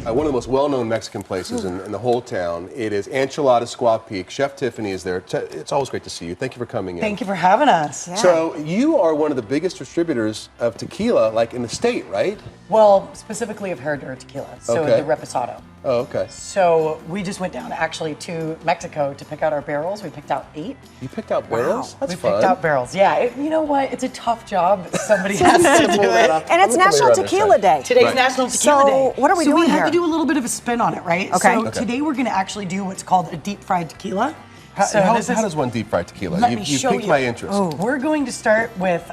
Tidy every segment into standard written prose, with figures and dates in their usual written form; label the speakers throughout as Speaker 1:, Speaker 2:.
Speaker 1: one of the most well-known Mexican places in the whole town. It is Aunt Chilada Squaw Peak. Chef Tiffany is there. It's always great to see you. Thank you for coming in.
Speaker 2: Thank you for having us.
Speaker 3: Yeah.
Speaker 1: So you are one of the biggest distributors of tequila, like in the state, right?
Speaker 2: Well, specifically of Herradura tequila, so
Speaker 1: Okay.
Speaker 2: the Reposado.
Speaker 1: Oh, okay.
Speaker 2: So we just went down actually to Mexico to pick out our barrels. We picked out 8.
Speaker 1: You picked out barrels?
Speaker 2: Wow.
Speaker 1: That's
Speaker 2: we
Speaker 1: fun.
Speaker 2: picked out barrels. Yeah, you know what? It's a tough job. Somebody has to do it.
Speaker 3: And it's National Tequila Day.
Speaker 2: Today's National Tequila Day.
Speaker 3: So what are we doing
Speaker 2: So we
Speaker 3: here?
Speaker 2: had to do a little bit of a spin on it, right?
Speaker 3: Okay.
Speaker 2: So today we're going to actually do what's called a deep fried tequila.
Speaker 1: How
Speaker 2: This is-
Speaker 1: does one deep fry tequila?
Speaker 2: Let
Speaker 1: You
Speaker 2: me show
Speaker 1: piqued
Speaker 2: you.
Speaker 1: my interest.
Speaker 3: Oh.
Speaker 2: We're going to start with,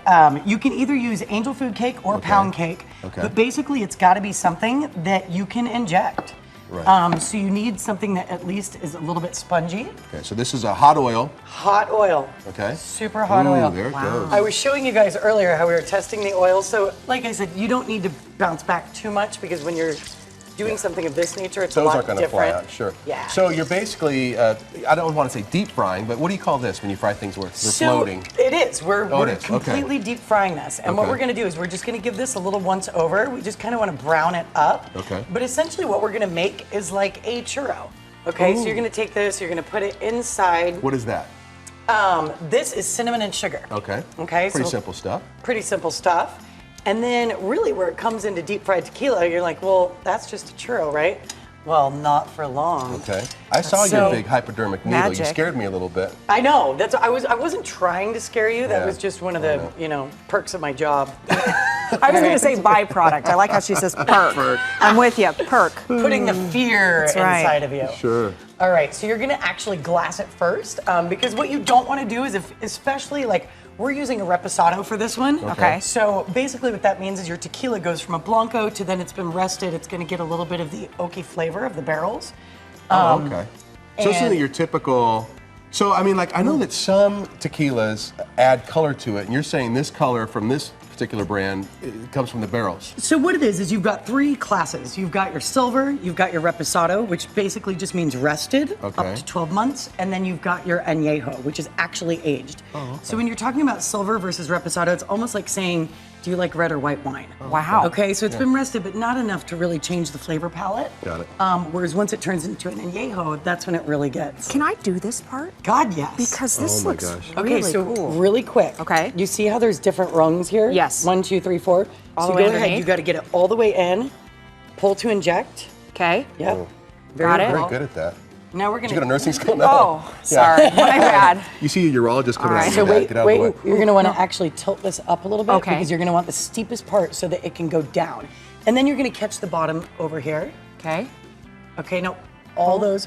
Speaker 2: you can either use angel food cake or pound cake, but basically it's got to be something that you can inject.
Speaker 1: Right.
Speaker 2: So you need something that at least is a little bit spongy.
Speaker 1: Okay, so this is a hot oil.
Speaker 2: Hot oil.
Speaker 1: Okay.
Speaker 2: Super hot
Speaker 1: Ooh,
Speaker 2: oil.
Speaker 1: there it goes.
Speaker 2: I was showing you guys earlier how we were testing the oil. So like I said, you don't need to bounce back too much because when you're doing something of this nature, it's a
Speaker 1: Those
Speaker 2: lot
Speaker 1: aren't going to
Speaker 2: different.
Speaker 1: fly out, sure.
Speaker 2: Yeah.
Speaker 1: So you're basically, I don't want to say deep frying, but what do you call this when you fry things where they're floating?
Speaker 2: It is. We're
Speaker 1: Oh, it is. Okay.
Speaker 2: completely deep frying this. And what
Speaker 1: Okay.
Speaker 2: we're going to do is we're just going to give this a little once over. We just kind of want to brown it up.
Speaker 1: Okay.
Speaker 2: But essentially what we're going to make is like a churro. Okay, so you're going to take this, you're going to put it inside.
Speaker 1: What is that?
Speaker 2: This is cinnamon and sugar.
Speaker 1: Okay.
Speaker 2: Okay.
Speaker 1: Pretty
Speaker 2: so
Speaker 1: simple stuff.
Speaker 2: Pretty simple stuff. And then really where it comes into deep fried tequila, you're like, well, that's just a churro, right? Well, not for long.
Speaker 1: Okay. I saw
Speaker 2: So-
Speaker 1: your big hypodermic needle.
Speaker 3: Magic.
Speaker 1: You scared me a little bit.
Speaker 2: I know. I wasn't trying to scare you. That
Speaker 1: Yeah.
Speaker 2: was just one of the, perks of my job.
Speaker 3: I was going to say byproduct. I like how she says perk. I'm with you, perk.
Speaker 2: Putting the fear
Speaker 3: That's right.
Speaker 2: inside of you.
Speaker 1: Sure.
Speaker 2: All right, so you're gonna actually glass it first because what you don't want to do is, especially like we're using a reposado for this one.
Speaker 3: Okay.
Speaker 2: So basically, what that means is your tequila goes from a blanco to then it's been rested. It's gonna get a little bit of the oaky flavor of the barrels.
Speaker 1: Oh, okay. So this
Speaker 2: and-
Speaker 1: isn't your typical. So I mean, like I know that some tequilas add color to it, and you're saying this color from this particular brand it comes from the barrels.
Speaker 2: So what it is you've got 3 classes. You've got your silver, you've got your reposado, which basically just means rested
Speaker 1: Okay.
Speaker 2: up to 12 months, and then you've got your añejo, which is actually aged.
Speaker 1: Oh, okay.
Speaker 2: So when you're talking about silver versus reposado, it's almost like saying, do you like red or white wine?
Speaker 3: Wow.
Speaker 2: Okay, so it's been rested, but not enough to really change the flavor palette.
Speaker 1: Got it.
Speaker 2: Whereas once it turns into an añejo, that's when it really gets.
Speaker 3: Can I do this part?
Speaker 2: God, yes.
Speaker 3: Because this
Speaker 1: Oh my
Speaker 3: looks
Speaker 1: gosh.
Speaker 3: really
Speaker 2: Okay, so
Speaker 3: cool.
Speaker 2: really quick.
Speaker 3: Okay.
Speaker 2: You see how there's different rungs here?
Speaker 3: Yes.
Speaker 2: 1, 2, 3, 4.
Speaker 3: All
Speaker 2: so
Speaker 3: the way
Speaker 2: go ahead,
Speaker 3: underneath?
Speaker 2: you got to get it all the way in, pull to inject.
Speaker 3: Okay.
Speaker 2: Yep.
Speaker 1: Oh.
Speaker 3: Got it.
Speaker 1: Very good at that.
Speaker 2: Now we're
Speaker 1: Did
Speaker 2: gonna.
Speaker 1: you go to nursing school? No.
Speaker 3: Oh, sorry. My bad.
Speaker 1: You see a urologist coming
Speaker 3: All right.
Speaker 1: out.
Speaker 2: So
Speaker 1: of your
Speaker 2: wait,
Speaker 1: Get out of the way.
Speaker 2: you're gonna want to actually tilt this up a little bit
Speaker 3: Okay.
Speaker 2: because you're gonna want the steepest part so that it can go down, and then you're gonna catch the bottom over here.
Speaker 3: Okay.
Speaker 2: Okay, now all those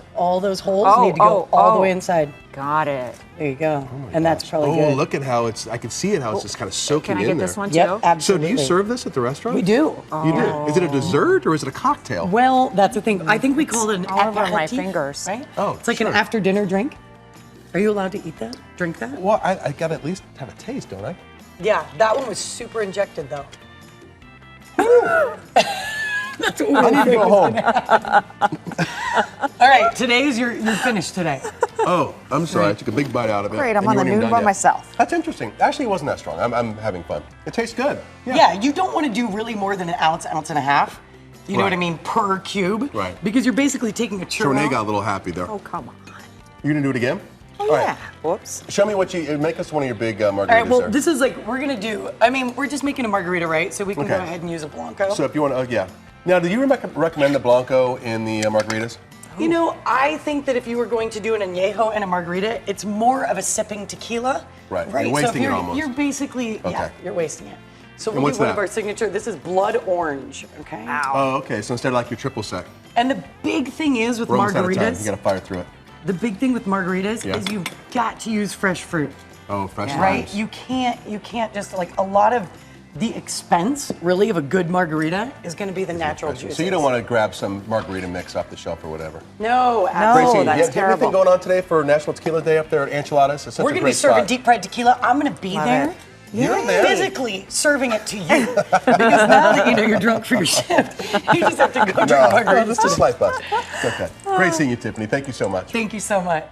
Speaker 2: holes
Speaker 3: Oh,
Speaker 2: need to go
Speaker 3: oh,
Speaker 2: all the
Speaker 3: oh.
Speaker 2: way inside.
Speaker 3: Got it.
Speaker 2: There you go, and that's probably
Speaker 1: Oh,
Speaker 2: good.
Speaker 1: look at how it's. I can see it how it's just kind of soaking
Speaker 3: Can I
Speaker 1: in
Speaker 3: get
Speaker 1: there.
Speaker 3: this one too?
Speaker 2: Yep,
Speaker 1: So
Speaker 2: absolutely.
Speaker 1: do you serve this at the restaurant?
Speaker 2: We do.
Speaker 1: You do. Is it a dessert or is it a cocktail?
Speaker 2: Well, that's the thing. I think we call it an
Speaker 3: all over my
Speaker 2: aperitif,
Speaker 3: fingers.
Speaker 2: right?
Speaker 1: Oh,
Speaker 2: it's like
Speaker 1: sure.
Speaker 2: an after dinner drink. Are you allowed to eat that? Drink that?
Speaker 1: Well, I got to at least have a taste, don't I?
Speaker 2: Yeah, that one was super injected though. That's what
Speaker 1: I need to go home.
Speaker 2: All right, you're finished today.
Speaker 1: Oh, I'm sorry. I took a big bite out of it.
Speaker 3: Great, I'm
Speaker 1: and
Speaker 3: on
Speaker 1: you
Speaker 3: the
Speaker 1: weren't even
Speaker 3: noon
Speaker 1: done
Speaker 3: by
Speaker 1: yet.
Speaker 3: myself.
Speaker 1: That's interesting. Actually, it wasn't that strong. I'm having fun. It tastes good.
Speaker 2: Yeah, you don't want to do really more than an ounce, ounce and a half. You know
Speaker 1: Right.
Speaker 2: what I mean, per cube.
Speaker 1: Right.
Speaker 2: Because you're basically taking a
Speaker 1: So
Speaker 2: churro.
Speaker 1: Renee got a little happy there.
Speaker 3: Oh, come on.
Speaker 1: You gonna do it again?
Speaker 3: Oh,
Speaker 1: All right.
Speaker 3: yeah. Whoops.
Speaker 1: Show me what you make us one of your big margaritas
Speaker 2: All right, well,
Speaker 1: there.
Speaker 2: this is like, we're going to do, I mean, we're just making a margarita, right? So we can go
Speaker 1: Okay.
Speaker 2: ahead and use a Blanco.
Speaker 1: So if you want to, yeah. Now, do you recommend the Blanco in the margaritas?
Speaker 2: You know, I think that if you were going to do an añejo and a margarita, it's more of a sipping tequila.
Speaker 1: Right,
Speaker 2: Right.
Speaker 1: you're
Speaker 2: so
Speaker 1: wasting
Speaker 2: if
Speaker 1: it almost.
Speaker 2: You're basically, yeah,
Speaker 1: Okay.
Speaker 2: you're wasting it. So
Speaker 1: And
Speaker 2: we
Speaker 1: what's
Speaker 2: do one of
Speaker 1: that?
Speaker 2: our signature, this is blood orange, okay?
Speaker 3: Ow.
Speaker 1: Oh, okay. So instead of like your triple sec,
Speaker 2: And the big thing is with
Speaker 1: we're almost out of time.
Speaker 2: margaritas,
Speaker 1: You got to fire through it.
Speaker 2: the big thing with margaritas
Speaker 1: Yeah.
Speaker 2: is you've got to use fresh fruit.
Speaker 1: Oh, fresh
Speaker 2: Right?
Speaker 1: limes.
Speaker 2: You can't just like a lot of the expense really of a good margarita is going to be the natural juices.
Speaker 1: So you don't want to grab some margarita mix off the shelf or whatever.
Speaker 2: No,
Speaker 3: No,
Speaker 2: absolutely.
Speaker 1: Gracie,
Speaker 3: that's
Speaker 1: you have
Speaker 3: terrible.
Speaker 1: anything going on today for National Tequila Day up there at Aunt Chilada's? It's such
Speaker 2: We're
Speaker 1: a
Speaker 2: going to be
Speaker 1: great
Speaker 2: serving
Speaker 1: spot.
Speaker 2: deep fried tequila. I'm going to be
Speaker 3: Love
Speaker 2: there.
Speaker 3: it.
Speaker 1: You're there.
Speaker 2: Physically serving it to you because now that you know you're drunk for your shift, you just have to go drink
Speaker 1: No,
Speaker 2: margaritas.
Speaker 1: just a slight bus. It's okay. Great seeing you, Tiffany. Thank you so much.
Speaker 2: Thank you so much.